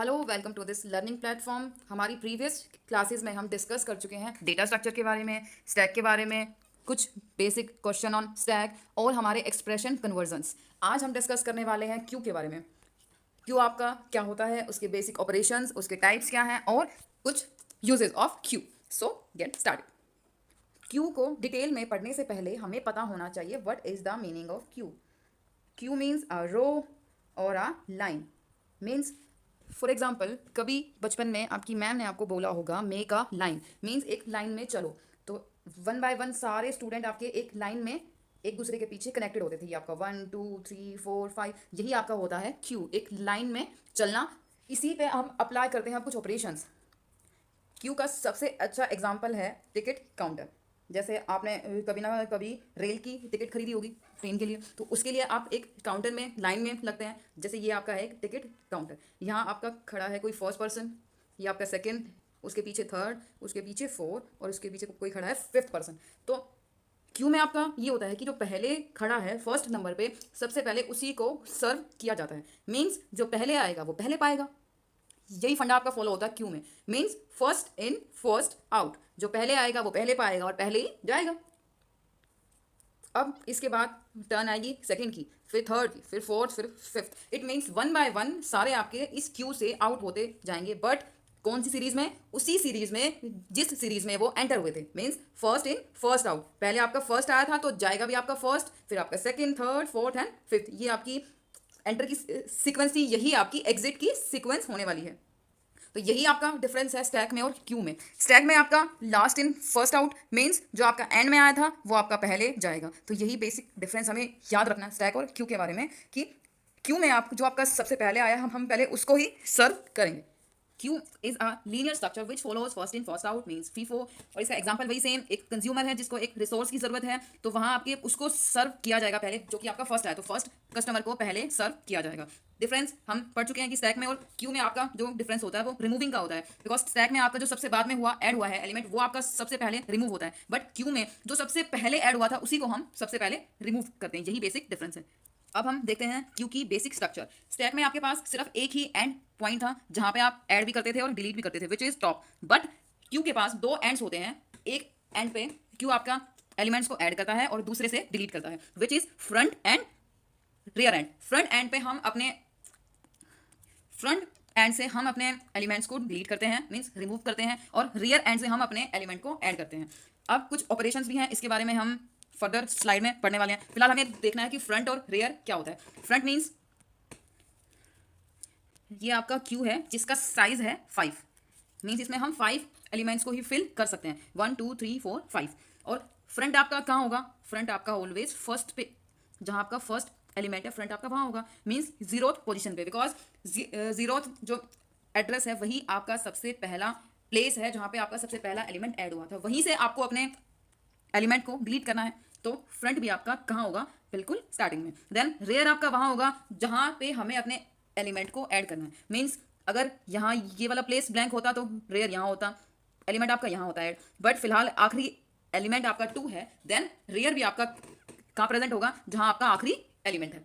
Hello, welcome to this learning platform. हमारी previous classes में हम डिस्कस कर चुके हैं डेटा स्ट्रक्चर के बारे में, स्टैक के बारे में, कुछ बेसिक क्वेश्चन ऑन स्टैक और हमारे एक्सप्रेशन कन्वर्जन्स। आज हम डिस्कस करने वाले हैं क्यू के बारे में। क्यू आपका क्या होता है, उसके बेसिक ऑपरेशंस, उसके टाइप्स क्या हैं और कुछ uses of queue. So get started. Queue को डिटेल में पढ़ने से पहले हमें पता होना चाहिए what is the meaning of queue. Queue means a row और a line. Means for example, कभी बचपन में आपकी मैम ने आपको बोला होगा मेक अ लाइन, मीन्स एक लाइन में चलो। तो वन बाय वन सारे स्टूडेंट आपके एक लाइन में एक दूसरे के पीछे कनेक्टेड होते थे। ये आपका 1 2 3 4 5, यही आपका होता है क्यू, एक लाइन में चलना। इसी पे हम अप्लाई करते हैं कुछ ऑपरेशंस। क्यू का सबसे अच्छा एग्जाम्पल है टिकट काउंटर। जैसे आपने कभी ना कभी रेल की टिकट खरीदी होगी ट्रेन के लिए, तो उसके लिए आप एक काउंटर में लाइन में लगते हैं। जैसे ये आपका है एक टिकट काउंटर। यहाँ आपका खड़ा है कोई फर्स्ट पर्सन, ये आपका सेकंड, उसके पीछे थर्ड, उसके पीछे फोर्थ और उसके पीछे कोई खड़ा है फिफ्थ पर्सन। तो क्यू में आपका ये होता है कि जो पहले खड़ा है फर्स्ट नंबर पे, सबसे पहले उसी को सर्व किया जाता है। मीन्स जो पहले आएगा वो पहले पाएगा। यही फंडा आपका फॉलो होता है क्यू में। Means first in first out, जो पहले आएगा वो पहले पाएगा और पहले ही जाएगा। अब इसके बाद टर्न आएगी सेकंड की, फिर थर्ड की, फिर फोर्थ, फिर fifth. It means one by one सारे आपके इस क्यू से आउट होते जाएंगे। बट कौन सी सीरीज में? उसी सीरीज में जिस सीरीज में वो एंटर हुए थे। Means first in first out. पहले आपका फर्स्ट आया था तो जाएगा भी आपका फर्स्ट, फिर आपका second, third, fourth and fifth. ये आपकी एंटर की सीक्वेंस थी, यही आपकी एग्जिट की सीक्वेंस होने वाली है। तो यही आपका डिफरेंस है स्टैक में और क्यू में। स्टैक में आपका last in first out, means जो आपका एंड में आया था वो आपका पहले जाएगा। तो यही बेसिक डिफरेंस हमें याद रखना है स्टैक और क्यू के बारे में, कि क्यू में आप जो आपका सबसे पहले आया हम पहले उसको ही सर्व करेंगे। Q is a linear structure which follows first in first out, means FIFO. और इसका एग्जांपल वही सेम, एक कंज्यूमर है जिसको एक रिसोर्स की जरूरत है, तो वहां आपके उसको सर्व किया जाएगा पहले, जो कि आपका फर्स्ट है, तो फर्स्ट कस्टमर को पहले सर्व किया जाएगा। डिफरेंस हम पढ़ चुके हैं कि स्टैक में और क्यू में आपका जो डिफरेंस होता है वो रिमूविंग का होता है। बिकॉज स्टैक में आपका जो सबसे बाद में हुआ ऐड हुआ है एलिमेंट, वो आपका सबसे पहले रिमूव होता है। बट क्यू में जो सबसे पहले ऐड हुआ था उसी को हम सबसे पहले रिमूव करते हैं। यही बेसिक डिफरेंस है। अब हम देखते हैं क्यू की बेसिक स्ट्रक्चर। स्टैक में आपके पास सिर्फ एक ही एंड पॉइंट था जहां पे आप ऐड भी करते थे और डिलीट भी करते थे, which is top. But Q के पास दो एंड्स होते हैं। एक एंड पे क्यू आपका एलिमेंट्स को ऐड करता है और दूसरे से डिलीट करता है, which is front end rear and. Front end से हम अपने एलिमेंट्स को डिलीट करते हैं, मीन्स रिमूव करते हैं, और रियर एंड से हम अपने एलिमेंट को ऐड करते हैं। अब कुछ ऑपरेशंस भी हैं, इसके बारे में हम फर्दर स्लाइड में पढ़ने वाले हैं। फिलहाल हमें देखना है कि फ्रंट और रियर क्या होता है। फ्रंट मीन्स ये आपका क्यू है जिसका साइज है 5। मीन्स इसमें हम 5 एलिमेंट्स को ही फिल कर सकते हैं, 1 2 3 4 5। और फ्रंट आपका कहाँ होगा? फ्रंट आपका ऑलवेज फर्स्ट पे, जहां आपका फर्स्ट एलिमेंट है फ्रंट आपका वहां होगा। मीन्स जीरोथ पोजीशन पे, बिकॉज जीरोथ जो एड्रेस है वही आपका सबसे पहला प्लेस है जहां पे आपका सबसे पहला एलिमेंट ऐड हुआ था। वहीं से आपको अपने एलिमेंट को डिलीट करना है। तो फ्रंट भी आपका कहाँ होगा? बिल्कुल स्टार्टिंग में। देन रेयर आपका वहां होगा जहां पे हमें अपने एलिमेंट को ऐड करना है। मीन्स अगर यहाँ ये वाला प्लेस ब्लैंक होता तो रेयर यहाँ होता, एलिमेंट आपका यहाँ होता है। बट फिलहाल आखिरी एलिमेंट आपका 2 है, देन रेयर भी आपका कहाँ प्रेजेंट होगा? जहां आपका आखिरी एलिमेंट है।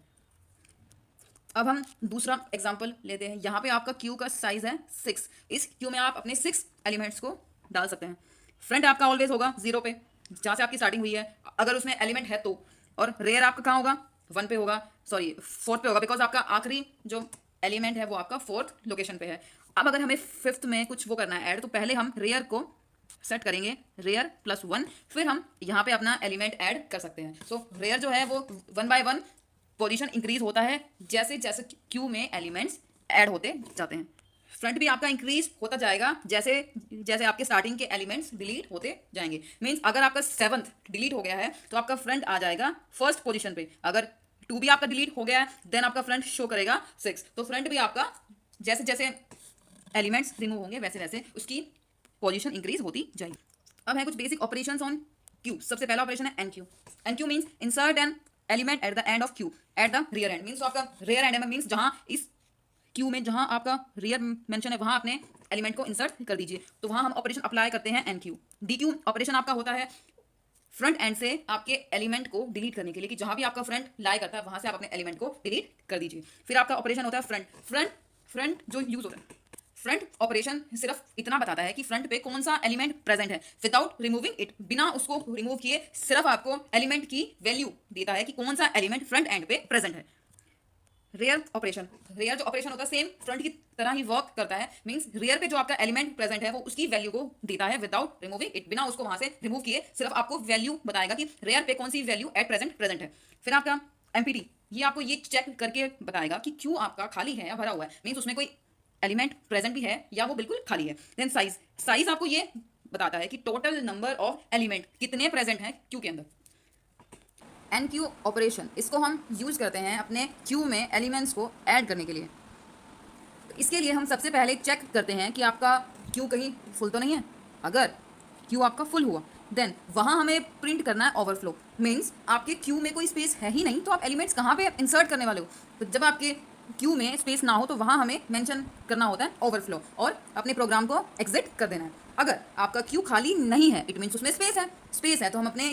अब हम दूसरा एग्जाम्पल लेते हैं। यहाँ पे आपका क्यू का साइज है 6। इस क्यू में आप अपने 6 एलिमेंट्स को डाल सकते हैं। फ्रंट आपका ऑलवेज होगा 0 पे, जहाँ से आपकी स्टार्टिंग हुई है, अगर उसमें एलिमेंट है तो। और रेयर आपका कहाँ होगा? 1 पे होगा, सॉरी 4th पे होगा, बिकॉज आपका आखिरी जो एलिमेंट है वो आपका 4th लोकेशन पे है। अब अगर हमें 5th में कुछ वो करना है ऐड, तो पहले हम रेयर को सेट करेंगे, रेयर +1, फिर हम यहाँ पे अपना एलिमेंट ऐड कर सकते हैं। सो रेयर जो है वो 1 बाय 1 पोजीशन इंक्रीज होता है जैसे जैसे क्यू में एलिमेंट्स ऐड होते जाते हैं। फ्रंट भी आपका इंक्रीज होता जाएगा जैसे जैसे आपके स्टार्टिंग के एलिमेंट्स डिलीट होते जाएंगे। मीन्स अगर आपका 7th डिलीट हो गया है तो आपका फ्रंट आ जाएगा फर्स्ट पोजीशन पे। अगर 2 भी आपका डिलीट हो गया है देन आपका फ्रंट शो करेगा 6। तो फ्रंट भी आपका जैसे जैसे एलिमेंट्स रिमूव होंगे वैसे वैसे उसकी पोजीशन इंक्रीज होती जाएगी। अब है कुछ बेसिक ऑपरेशंस ऑन क्यू। सबसे पहला ऑपरेशन है NQ. NQ means insert an element at the end of Q at the rear and. Means आपका रियर एंड में मीन्स जहां इस क्यू में जहां आपका रियर मेंशन है वहां अपने एलिमेंट को इंसर्ट कर दीजिए। तो वहां हम ऑपरेशन अप्लाई करते हैं एनक्यू। डीक्यू ऑपरेशन आपका होता है फ्रंट एंड से आपके एलिमेंट को डिलीट करने के लिए, कि जहां भी आपका फ्रंट लाई करता है वहां से आप अपने एलिमेंट को डिलीट कर दीजिए। फिर आपका ऑपरेशन होता है फ्रंट जो यूज होता है फ्रंट ऑपरेशन सिर्फ इतना बताता है कि फ्रंट पे कौन सा एलिमेंट प्रेजेंट है विदाउट रिमूविंग इट, बिना उसको रिमूव किए सिर्फ आपको एलिमेंट की वैल्यू देता है कि कौन सा एलिमेंट फ्रंट एंड पे प्रेजेंट है। रेयर ऑपरेशन, रेयर जो ऑपरेशन होता है सेम फ्रंट की तरह ही वर्क करता है, मींस रेयर पे जो आपका एलिमेंट प्रेजेंट है वो उसकी वैल्यू को देता है विदाउट रिमूविंग इट, बिना उसको वहां से रिमूव किए सिर्फ आपको वैल्यू बताएगा कि रेयर पे कौन सी वैल्यू एट प्रेजेंट है। फिर आपका एमपीटी, ये आपको ये चेक करके बताएगा कि क्यों आपका खाली है या भरा हुआ है, मींस उसमें कोई एलिमेंट प्रेजेंट भी है या वो बिल्कुल खाली है। देन साइज, साइज आपको ये बताता है कि टोटल नंबर ऑफ एलिमेंट कितने प्रेजेंट हैं क्यू के अंदर। एन क्यू ऑपरेशन, इसको हम यूज करते हैं अपने क्यू में एलिमेंट्स को ऐड करने के लिए। तो इसके लिए हम सबसे पहले चेक करते हैं कि आपका क्यू कहीं फुल तो नहीं है। अगर क्यू आपका फुल हुआ देन वहाँ हमें प्रिंट करना है ओवरफ्लो, मीन्स आपके क्यू में कोई स्पेस है ही नहीं तो आप एलिमेंट्स कहाँ पे इंसर्ट करने वाले हो। तो जब आपके क्यू में स्पेस ना हो तो वहाँ हमें मेंशन करना होता है ओवरफ्लो और अपने प्रोग्राम को एग्जिट कर देना है। अगर आपका क्यू खाली नहीं है इट मीन्स उसमें स्पेस है तो हम अपने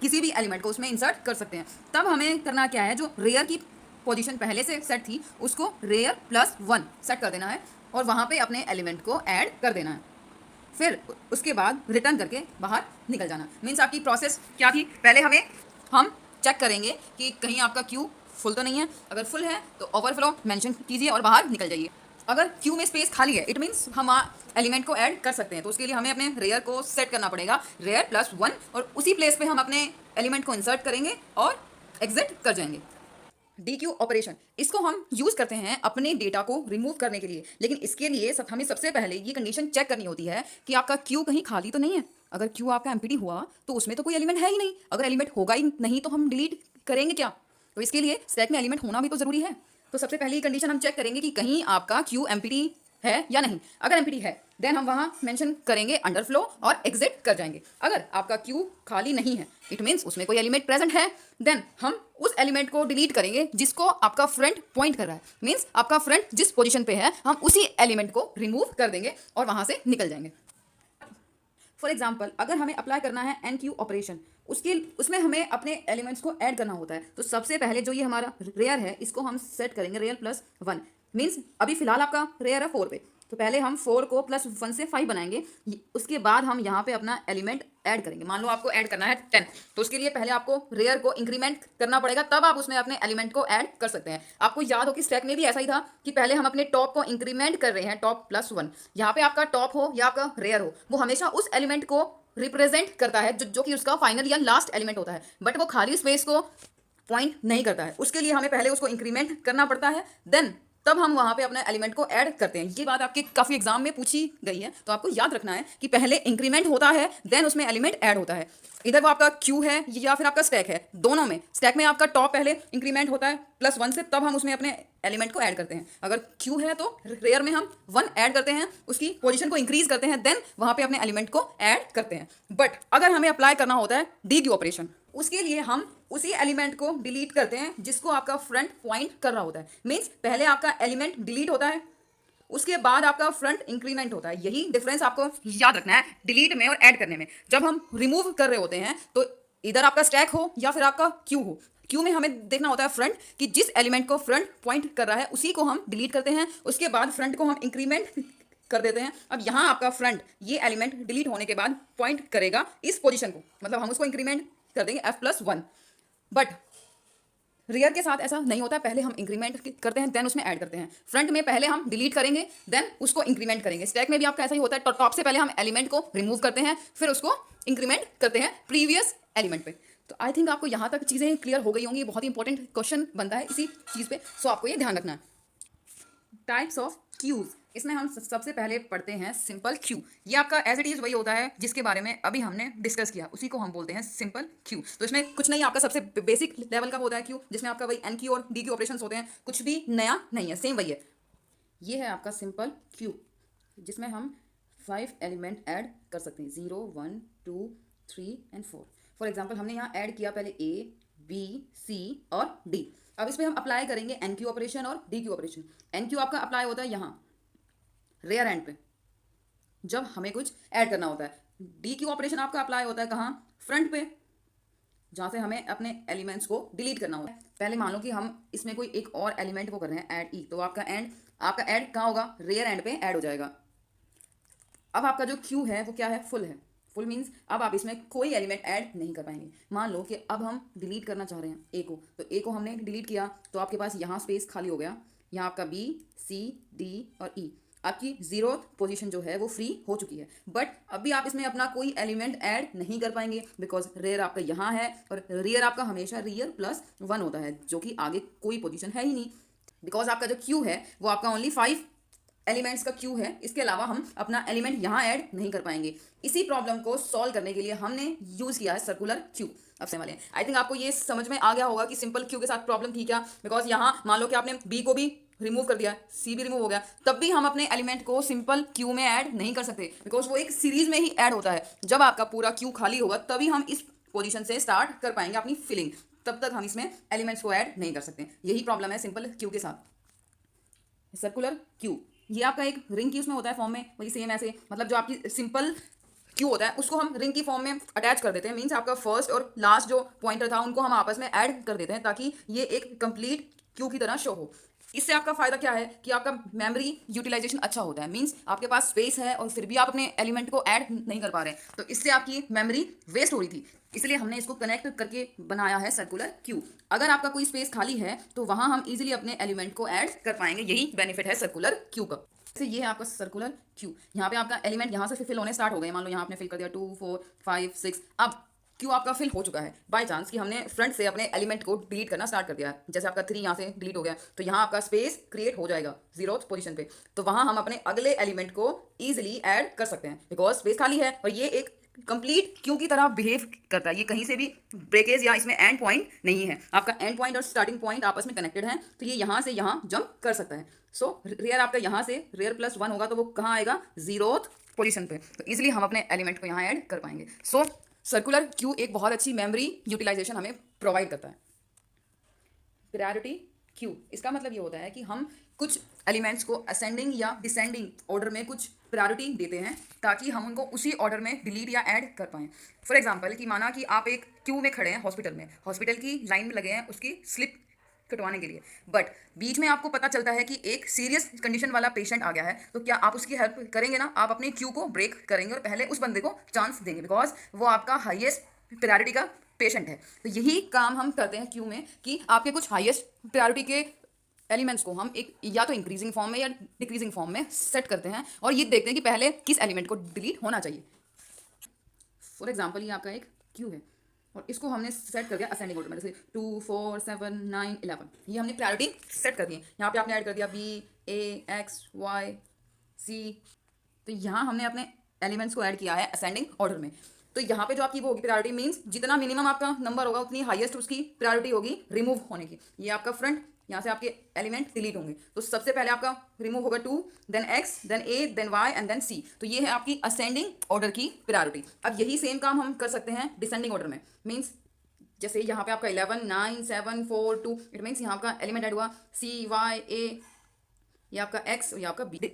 किसी भी एलिमेंट को उसमें इंसर्ट कर सकते हैं। तब हमें करना क्या है, जो रेयर की पोजीशन पहले से सेट थी उसको रेयर +1 सेट कर देना है और वहाँ पे अपने एलिमेंट को ऐड कर देना है। फिर उसके बाद रिटर्न करके बाहर निकल जाना। मीन्स आपकी प्रोसेस क्या थी, पहले हम चेक करेंगे कि कहीं आपका क्यू फुल तो नहीं है, अगर फुल है तो ओवरफ्लो मेंशन कीजिए और बाहर निकल जाइए। अगर क्यू में स्पेस खाली है इट मीन्स हम एलिमेंट को ऐड कर सकते हैं, तो उसके लिए हमें अपने रेयर को सेट करना पड़ेगा रेयर +1 और उसी प्लेस पे हम अपने एलिमेंट को इंसर्ट करेंगे और एग्जिट कर जाएंगे। डी क्यू ऑपरेशन, इसको हम यूज करते हैं अपने डेटा को रिमूव करने के लिए, लेकिन इसके लिए हमें सबसे पहले ये कंडीशन चेक करनी होती है कि आपका क्यू कहीं खाली तो नहीं है। अगर क्यू आपका एम्प्टी हुआ तो उसमें तो कोई एलिमेंट है ही नहीं, अगर एलिमेंट होगा ही नहीं तो हम डिलीट करेंगे क्या। तो इसके लिए स्टैक में एलिमेंट होना भी तो जरूरी है। तो सबसे पहले कंडीशन हम चेक करेंगे कि कहीं आपका क्यू एम्प्टी है या नहीं। अगर एम्प्टी है देन हम वहाँ मेंशन करेंगे अंडरफ्लो और एग्जिट कर जाएंगे। अगर आपका क्यू खाली नहीं है इट मीन्स उसमें कोई एलिमेंट प्रेजेंट है, देन हम उस एलिमेंट को डिलीट करेंगे जिसको आपका फ्रंट पॉइंट कर रहा है। मीन्स आपका फ्रंट जिस पोजीशन पे है हम उसी एलिमेंट को रिमूव कर देंगे और वहाँ से निकल जाएंगे। फॉर एग्जाम्पल अगर हमें अप्लाई करना है एन क्यू ऑपरेशन, उसमें हमें अपने एलिमेंट्स को ऐड करना होता है। तो सबसे पहले जो ये हमारा रेयर है इसको हम सेट करेंगे रेयर +1, मीन्स अभी फिलहाल आपका रेयर है 4 पे, तो पहले हम 4 को +1 से 5 बनाएंगे। उसके बाद हम यहाँ पे अपना एलिमेंट ऐड करेंगे। मान लो आपको ऐड करना है 10, तो उसके लिए पहले आपको रेयर को इंक्रीमेंट करना पड़ेगा, तब आप उसमें अपने एलिमेंट को ऐड कर सकते हैं। आपको याद हो कि स्टैक में भी ऐसा ही था कि पहले हम अपने टॉप को इंक्रीमेंट कर रहे हैं, टॉप +1। यहाँ पे आपका टॉप हो या आपका रेयर हो वो हमेशा उस एलिमेंट को रिप्रेजेंट करता है जो कि उसका फाइनल या लास्ट एलिमेंट होता है, बट वो खाली स्पेस को पॉइंट नहीं करता है। उसके लिए हमें पहले उसको इंक्रीमेंट करना पड़ता है, देन तब हम वहाँ पे अपने एलिमेंट को ऐड करते हैं। ये बात आपके काफ़ी एग्जाम में पूछी गई है, तो आपको याद रखना है कि पहले इंक्रीमेंट होता है देन उसमें एलिमेंट ऐड होता है। इधर वो आपका क्यू है या फिर आपका स्टैक है, दोनों में स्टैक में आपका टॉप पहले इंक्रीमेंट होता है +1 से, तब हम उसमें अपने एलिमेंट को ऐड करते हैं। अगर क्यू है तो रेयर में हम 1 ऐड करते हैं, उसकी पोजीशन को इंक्रीज करते हैं, देन वहाँ पे अपने एलिमेंट को ऐड करते हैं। बट अगर हमें अप्लाई करना होता है डी क्यू ऑपरेशन, उसके लिए हम उसी एलिमेंट को डिलीट करते हैं जिसको आपका फ्रंट पॉइंट कर रहा होता है। मीन्स पहले आपका एलिमेंट डिलीट होता है उसके बाद आपका फ्रंट इंक्रीमेंट होता है। यही डिफरेंस आपको याद रखना है डिलीट में और ऐड करने में। जब हम रिमूव कर रहे होते हैं तो इधर आपका स्टैक हो या फिर आपका क्यू हो, क्यू में हमें देखना होता है फ्रंट कि जिस एलिमेंट को फ्रंट पॉइंट कर रहा है उसी को हम डिलीट करते हैं, उसके बाद फ्रंट को हम इंक्रीमेंट कर देते हैं। अब यहाँ आपका फ्रंट ये एलिमेंट डिलीट होने के बाद पॉइंट करेगा इस पोजीशन को, मतलब हम उसको इंक्रीमेंट कर देंगे f+1। बट रियर के साथ ऐसा नहीं होता, पहले हम इंक्रीमेंट करते हैं देन उसमें ऐड करते हैं। फ्रंट में पहले हम डिलीट करेंगे देन उसको इंक्रीमेंट करेंगे। स्टैक में भी आपका ऐसा ही होता है, टॉप से पहले हम एलिमेंट को रिमूव करते हैं फिर उसको इंक्रीमेंट करते हैं प्रीवियस एलिमेंट पे। तो आई थिंक आपको यहाँ तक चीज़ें क्लियर हो गई होंगी। बहुत ही इंपॉर्टेंट क्वेश्चन बनता है इसी चीज़ पे, सो आपको ये ध्यान रखना है। टाइप्स ऑफ क्यूज, इसमें हम सबसे पहले पढ़ते हैं सिंपल क्यू। ये आपका एज इट इज़ वही होता है जिसके बारे में अभी हमने डिस्कस किया, उसी को हम बोलते हैं सिंपल क्यू। तो इसमें कुछ नहीं, आपका सबसे बेसिक लेवल का होता है क्यू, जिसमें आपका वही एन क्यू और डी क्यू ऑपरेशंस होते हैं, कुछ भी नया नहीं है, सेम वही है। ये है आपका सिंपल क्यू जिसमें हम 5 एलिमेंट ऐड कर सकते हैं, 0 1 2 3 एंड 4। फॉर एग्जाम्पल हमने यहाँ ऐड किया पहले A B C और D। अब इस पर हम अप्लाई करेंगे एन क्यू ऑपरेशन और dequeue operation. Enqueue आपका अप्लाई होता है यहाँ रेयर एंड पे जब हमें कुछ ऐड करना होता है। डी क्यू ऑपरेशन आपका अप्लाई होता है कहाँ, फ्रंट पे जहाँ से हमें अपने एलिमेंट्स को डिलीट करना होता है। पहले मान लो कि हम इसमें कोई एक और एलिमेंट को कर रहे हैं ऐड ई, तो आपका ऐड कहाँ होगा, रेयर एंड पे ऐड हो जाएगा। अब आपका जो क्यू है वो क्या है, फुल है। फुल मीन्स अब आप इसमें कोई एलिमेंट ऐड नहीं कर पाएंगे। मान लो कि अब हम डिलीट करना चाह रहे हैं ए को, तो ए को हमने डिलीट किया तो आपके पास यहाँ स्पेस खाली हो गया, यहाँ आपका बी सी डी और ई, आपकी 0th पोजीशन जो है वो फ्री हो चुकी है। बट अभी आप इसमें अपना कोई एलिमेंट ऐड नहीं कर पाएंगे बिकॉज रेयर आपका यहाँ है, और रेयर आपका हमेशा रियर प्लस 1 होता है, जो कि आगे कोई पोजीशन है ही नहीं। बिकॉज आपका जो क्यू है वो आपका ओनली 5 एलिमेंट्स का क्यू है, इसके अलावा हम अपना एलिमेंट यहाँ ऐड नहीं कर पाएंगे। इसी प्रॉब्लम को सॉल्व करने के लिए हमने यूज किया है सर्कुलर क्यू। अब से वाले आई थिंक आपको ये समझ में आ गया होगा कि सिंपल क्यू के साथ प्रॉब्लम थी क्या। बिकॉज यहाँ मान लो कि आपने बी को भी रिमूव कर दिया, सी भी रिमूव हो गया, तब भी हम अपने एलिमेंट को सिंपल क्यू में ऐड नहीं कर सकते बिकॉज वो एक सीरीज में ही ऐड होता है। जब आपका पूरा क्यू खाली होगा तभी हम इस पोजीशन से स्टार्ट कर पाएंगे अपनी फिलिंग, तब तक हम इसमें एलिमेंट्स को ऐड नहीं कर सकते। यही प्रॉब्लम है सिंपल क्यू के साथ। सर्कुलर क्यू ये आपका एक रिंग की उसमें होता है फॉर्म में, वही सेम ऐसे, मतलब जो आपकी सिंपल क्यू होता है उसको हम रिंग की फॉर्म में अटैच कर देते हैं। मीन्स आपका फर्स्ट और लास्ट जो पॉइंटर था उनको हम आपस में ऐड कर देते हैं ताकि ये एक कंप्लीट क्यू की तरह शो हो। इससे आपका फायदा क्या है कि आपका मेमोरी यूटिलाइजेशन अच्छा होता है। मीन्स आपके पास स्पेस है और फिर भी आप अपने एलिमेंट को ऐड नहीं कर पा रहे हैं, तो इससे आपकी मेमोरी वेस्ट हो रही थी, इसलिए हमने इसको कनेक्ट करके बनाया है सर्कुलर क्यू। अगर आपका कोई स्पेस खाली है तो वहां हम इजीली अपने एलिमेंट को ऐड कर पाएंगे, यही बेनिफिट है सर्कुलर क्यू का। जैसे ये है आपका सर्कुलर क्यू, यहाँ पे आपका एलिमेंट यहाँ से फिल होने स्टार्ट हो गए। मान लो यहाँ आपने फिल कर दिया 2 4 5 6, अब क्यू आपका फिल हो चुका है बाय चांस कि हमने फ्रंट से अपने एलिमेंट को डिलीट करना स्टार्ट कर दिया है। जैसे आपका 3 यहाँ से डिलीट हो गया तो यहाँ आपका स्पेस क्रिएट हो जाएगा 0th पोजीशन पे, तो वहाँ हम अपने अगले एलिमेंट को ईजिली ऐड कर सकते हैं बिकॉज स्पेस खाली है और ये एक कंप्लीट क्यू की तरह बिहेव करता है। ये कहीं से भी ब्रेकेज या इसमें एंड पॉइंट नहीं है, आपका एंड पॉइंट और स्टार्टिंग पॉइंट आपस में कनेक्टेड है, तो ये यहाँ से यहाँ जंप कर सकता है। सो रेयर आपका यहाँ से रेयर प्लस 1 होगा तो वो कहाँ आएगा, 0th पोजीशन पे, तो इजिली हम अपने एलिमेंट को यहाँ ऐड कर पाएंगे। सो सर्कुलर क्यू एक बहुत अच्छी मेमोरी यूटिलाइजेशन हमें प्रोवाइड करता है। प्रायोरिटी क्यू, इसका मतलब ये होता है कि हम कुछ एलिमेंट्स को असेंडिंग या डिसेंडिंग ऑर्डर में कुछ प्रायोरिटी देते हैं ताकि हम उनको उसी ऑर्डर में डिलीट या ऐड कर पाएँ। फॉर एग्जांपल कि माना कि आप एक क्यू में खड़े हैं हॉस्पिटल में, हॉस्पिटल की लाइन में लगे हैं उसकी स्लिप कटवाने के लिए, बट बीच में आपको पता चलता है कि एक सीरियस कंडीशन वाला पेशेंट आ गया है, तो क्या आप उसकी हेल्प करेंगे ना, आप अपने क्यू को ब्रेक करेंगे और पहले उस बंदे को चांस देंगे बिकॉज वो आपका हाईएस्ट प्रायोरिटी का पेशेंट है। तो यही काम हम करते हैं क्यू में कि आपके कुछ हाईएस्ट प्रायोरिटी के एलिमेंट्स को हम एक या तो इंक्रीजिंग फॉर्म में या डिक्रीजिंग फॉर्म में सेट करते हैं और ये देखते हैं कि पहले किस एलिमेंट को डिलीट होना चाहिए। फॉर एग्जाम्पल ये आपका एक क्यू है और इसको हमने सेट कर दिया असेंडिंग ऑर्डर में, जैसे 2 4 7 9 11, ये हमने प्रायोरिटी सेट कर दी है। यहाँ पे आपने ऐड कर दिया बी ए एक्स वाई सी, तो यहाँ हमने अपने एलिमेंट्स को ऐड किया है असेंडिंग ऑर्डर में। तो यहाँ पे जो आपकी वो होगी प्रायोरिटी मीन्स जितना मिनिमम आपका नंबर होगा उतनी हाईएस्ट उसकी प्रायोरिटी होगी रिमूव होने की। ये आपका फ्रंट, यहाँ से आपके एलिमेंट डिलीट होंगे, तो सबसे पहले आपका रिमूव होगा 2, then x, then a, then y and then c, तो ये है आपकी असेंडिंग ऑर्डर की प्रायोरिटी। अब यही सेम काम हम कर सकते हैं डिसेंडिंग ऑर्डर में। मीन्स जैसे यहाँ पे आपका 11 9 7 4 2, इट मीन्स यहाँ आपका एलिमेंट ऐड हुआ c y a, ये आपका x और ये आपका b,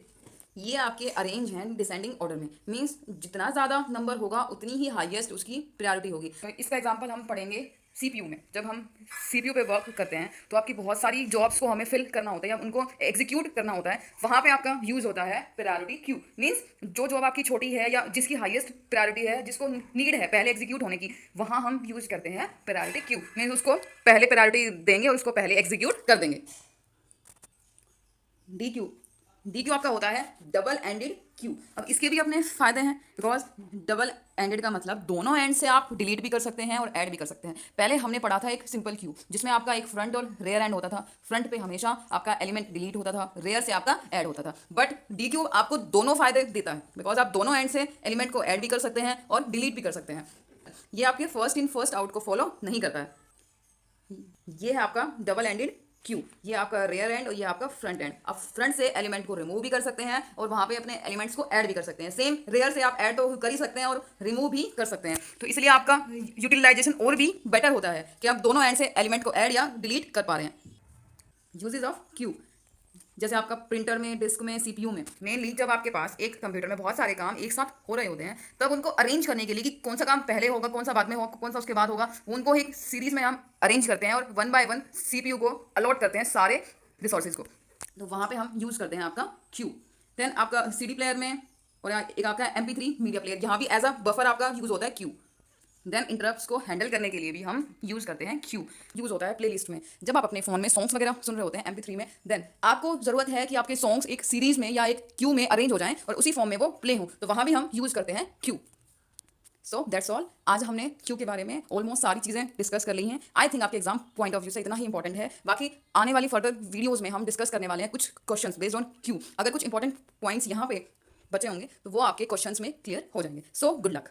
ये आपके अरेंज हैं डिसेंडिंग ऑर्डर में। मीन्स जितना ज़्यादा नंबर होगा उतनी ही हाईएस्ट उसकी प्रायोरिटी होगी। तो इसका एग्जांपल हम पढ़ेंगे सीपीयू में। जब हम सीपीयू पे वर्क करते हैं तो आपकी बहुत सारी जॉब्स को हमें फिल करना होता है या उनको एग्जीक्यूट करना होता है, वहाँ पे आपका यूज़ होता है प्रायोरिटी क्यू। मीन्स जो जॉब आपकी छोटी है या जिसकी हाईएस्ट प्रायोरिटी है, जिसको नीड है पहले एग्जीक्यूट होने की, वहाँ हम यूज़ करते हैं प्रायोरिटी क्यू। मीन्स उसको पहले प्रायोरिटी देंगे और उसको पहले एग्जीक्यूट कर देंगे। डी क्यू आपका होता है डबल एंडेड क्यू। अब इसके भी अपने फायदे हैं बिकॉज डबल एंडेड का मतलब दोनों एंड से आप डिलीट भी कर सकते हैं और ऐड भी कर सकते हैं। पहले हमने पढ़ा था एक सिंपल क्यू जिसमें आपका एक फ्रंट और रेयर एंड होता था, फ्रंट पे हमेशा आपका एलिमेंट डिलीट होता था, रेयर से आपका ऐड होता था। बट डी क्यू आपको दोनों फायदे देता है बिकॉज आप दोनों एंड से एलिमेंट को ऐड भी कर सकते हैं और डिलीट भी कर सकते हैं। ये आपके फर्स्ट इन फर्स्ट आउट को फॉलो नहीं करता है। ये है आपका डबल एंडेड क्यू, ये आपका रेयर एंड और ये आपका फ्रंट एंड। आप फ्रंट से एलिमेंट को रिमूव भी कर सकते हैं और वहाँ पे अपने एलिमेंट्स को ऐड भी कर सकते हैं। सेम रेयर से आप ऐड तो कर ही सकते हैं और रिमूव भी कर सकते हैं, तो इसलिए आपका यूटिलाइजेशन और भी बेटर होता है कि आप दोनों एंड से एलिमेंट को ऐड या डिलीट कर पा रहे हैं। यूजेस ऑफ क्यू, जैसे आपका प्रिंटर में, डिस्क में, सीपीयू में, मेनली जब आपके पास एक कंप्यूटर में बहुत सारे काम एक साथ हो रहे होते हैं, तब उनको अरेंज करने के लिए कि कौन सा काम पहले होगा, कौन सा बाद में होगा, कौन सा उसके बाद होगा, उनको एक सीरीज में हम अरेंज करते हैं और वन बाय वन सीपीयू को अलॉट करते हैं सारे रिसोर्सेज को। तो वहाँ पे हम यूज़ करते हैं आपका क्यू। देन आपका सीडी प्लेयर में, और एक आपका MP3 मीडिया प्लेयर, यहाँ भी एज अ बफर आपका यूज़ होता है क्यू। देन इंटरप्ट्स को हैंडल करने के लिए भी हम यूज़ करते हैं क्यू। यूज़ होता है प्लेलिस्ट में, जब आप अपने फ़ोन में सॉन्ग्स वगैरह सुन रहे होते हैं MP3 में, देन आपको ज़रूरत है कि आपके सॉन्ग्स एक सीरीज़ में या एक क्यू में अरेंज हो जाएं और उसी फॉर्म में वो प्ले हो, तो वहाँ भी हम यूज़ करते हैं क्यू। So that's all. आज हमने क्यू के बारे में ऑलमोस्ट सारी चीज़ें डिस्कस कर ली हैं। आई थिंक आपके एग्जाम पॉइंट ऑफ व्यू से इतना ही इंपॉर्टेंट है। बाकी आने वाली फर्दर वीडियोज़ में हम डिस्कस करने वाले हैं कुछ क्वेश्चंस बेस्ड ऑन क्यू। अगर कुछ इंपॉर्टेंट पॉइंट्स यहाँ पे बचे होंगे तो वो आपके क्वेश्चंस में क्लियर हो जाएंगे। So good luck.